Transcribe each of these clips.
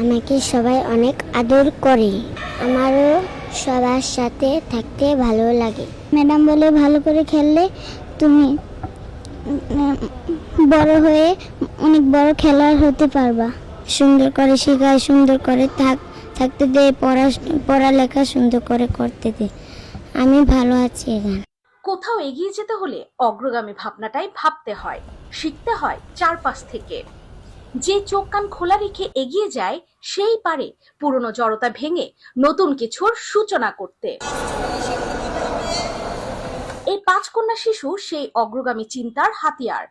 আমাকে সবাই অনেক আদর করে। আমারও সবার সাথে থাকতে ভালো লাগে। ম্যাডাম বলে ভালো করে খেললে তুমি বড় হয়ে অনেক বড় খেলোয়াড় হতে পারবা। সুন্দর করে শেখায়, সুন্দর করে থাকতে দে, পড়ালেখা সুন্দর করে করতে দে। আমি ভালো আছি এখানে। কোথাও এগিয়ে যেতে হলে অগ্রগামী ভাবনাটাই ভাবতে হয়, শিখতে হয় চারপাশ থেকে। যে চোখ কান খোলা রেখে এগিয়ে যায় সেই পারে পুরনো জড়তা ভেঙে নতুন কিছুর সূচনা করতে। এই 5 কন্যা শিশু সেই অগ্রগামী চিন্তার হাতিয়ার।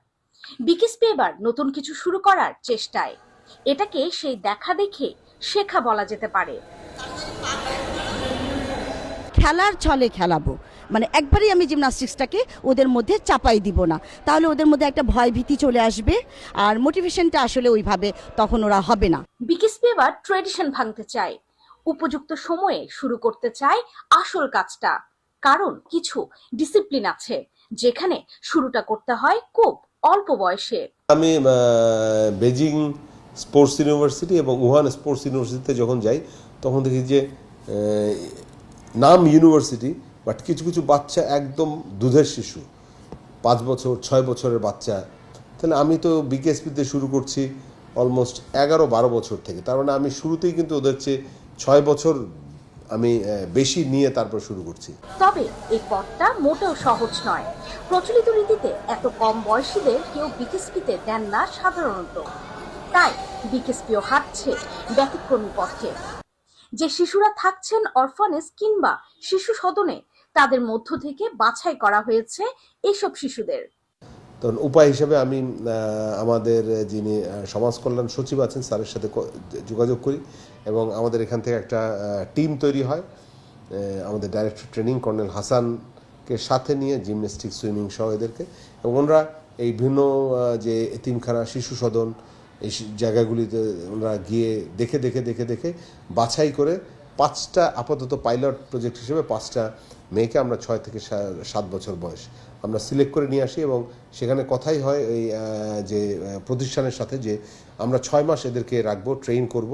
বিকেএসপি এবার নতুন কিছু শুরু করার চেষ্টায়। এটাকে সেই দেখা দেখে শেখা বলা যেতে পারে। খেলার ছলে খেলাবো, মানে একবারই আমি জিমনাস্টিক্সটাকে ওদের মধ্যে চাপাই দিব না, তাহলে ওদের মধ্যে একটা ভয় ভীতি চলে আসবে আর মোটিভেশনটা আসলে ওইভাবে তখন ওরা হবে না। বিকেএসপি এবার ট্রেডিশন ভাঙতে চায়, উপযুক্ত সময়ে শুরু করতে চায় আসল কাজটা। কারণ কিছু ডিসিপ্লিন আছে যেখানে শুরুটা করতে হয় খুব অল্প বয়সে। আমি বেজিং স্পোর্টস ইউনিভার্সিটি এবং উহান স্পোর্টস ইউনিভার্সিটিতে যখন যাই তখন দেখি যে নাম ইউনিভার্সিটি, বাট কিছু কিছু বাচ্চা একদম দুধের শিশু, 5 বছর 6 বছরের বাচ্চা। তাহলে আমি তো বিকেএসপিতে শুরু করছি অলমোস্ট 11-12 বছর থেকে। তার মানে আমি শুরুতেই কিন্তু ওদের চেয়ে 6 বছর আমি বেশি নিয়ে তারপর শুরু করছি। তবে এই পথটা মোটেও সহজ নয়। প্রচলিত রীতিতে এত কম বয়সীদের কেউ বিকেএসপিতে দেন না সাধারণত। তাই বিকেএসপিও হাঁটছে ব্যতিক্রমী পথে। যে শিশুরা থাকছেন অরফানেজ কিংবা শিশু সদনে, তাদের মধ্য থেকে বাছাই করা হয়েছে এইসব শিশুদের। তখন উপায় হিসেবে আমি আমাদের যিনি সমাজ কল্যাণ সচিব আছেন স্যারের সাথে যোগাযোগ করি এবং আমাদের এখান থেকে একটা টিম তৈরি হয়। আমাদের ডাইরেক্টর ট্রেনিং কর্নেল হাসানকে সাথে নিয়ে জিমন্যাস্টিক, সুইমিং সহ এদেরকে, এবং ওনারা এই ভিন্ন যে এতিমখানা, শিশু সদন, এই জায়গাগুলিতে ওনারা গিয়ে দেখে দেখে দেখে দেখে বাছাই করে 5টা আপাতত পাইলট প্রজেক্ট হিসেবে 5টা মেয়েকে আমরা 6 থেকে 7 বছর বয়স আমরা সিলেক্ট করে নিয়ে আসি এবং সেখানে কথাই হয় এই যে প্রতিষ্ঠানের সাথে যে আমরা 6 মাস এদেরকে রাখবো, ট্রেন করব,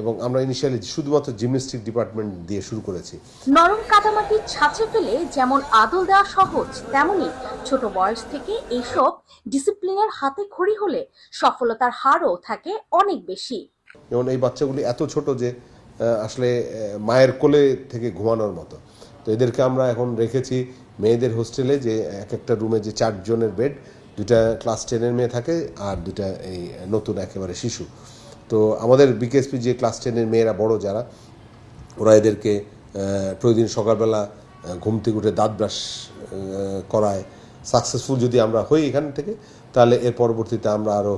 এবং আমরা ইনিশিয়ালি শুধুমাত্র জিমন্যাস্টিক ডিপার্টমেন্ট দিয়ে শুরু করেছি। নরম কাদামাটির ছাঁচে ফেলে যেমন আদল দেওয়া সহজ, তেমনি ছোট বয়স থেকে এইসব ডিসিপ্লিনের হাতে খড়ি হলে সফলতার হারও থাকে অনেক বেশি। যেমন এই বাচ্চাগুলি এত ছোট যে আসলে মায়ের কোলে থেকে ঘুমানোর মতো। তো এদেরকে আমরা এখন রেখেছি মেয়েদের হোস্টেলে, যে এক একটা রুমে যে 4 জনের বেড, 2টা ক্লাস 10-এর মেয়ে থাকে আর 2টা এই নতুন একেবারে শিশু। তো আমাদের বিকেএসপি যে ক্লাস 10-এর মেয়েরা বড় যারা, ওরা এদেরকে প্রতিদিন সকালবেলা ঘুম থেকে উঠে দাঁত ব্রাশ করায়। সাকসেসফুল যদি আমরা হই এখান থেকে, তাহলে এর পরবর্তীতে আমরা আরও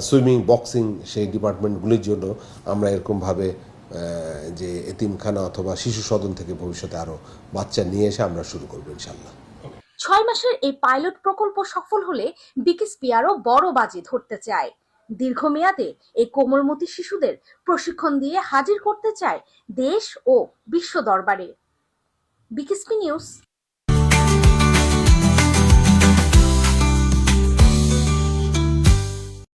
সুইমিং, বক্সিং সেই ডিপার্টমেন্টগুলির জন্য আমরা এরকমভাবে যে এতিমখানা অথবা শিশু সদন থেকে ভবিষ্যতে আরও বাচ্চা নিয়ে এসে আমরা শুরু করবো ইনশাল্লাহ। 6 মাসের এই পাইলট প্রকল্প সফল হলে বিকেএসপি আরও বড় বাজি ধরতে চায়। দীর্ঘমেয়াদে এই কোমলমতি শিশুদের প্রশিক্ষণ দিয়ে হাজির করতে চায় দেশ ও বিশ্ব দরবারে। BKSP news.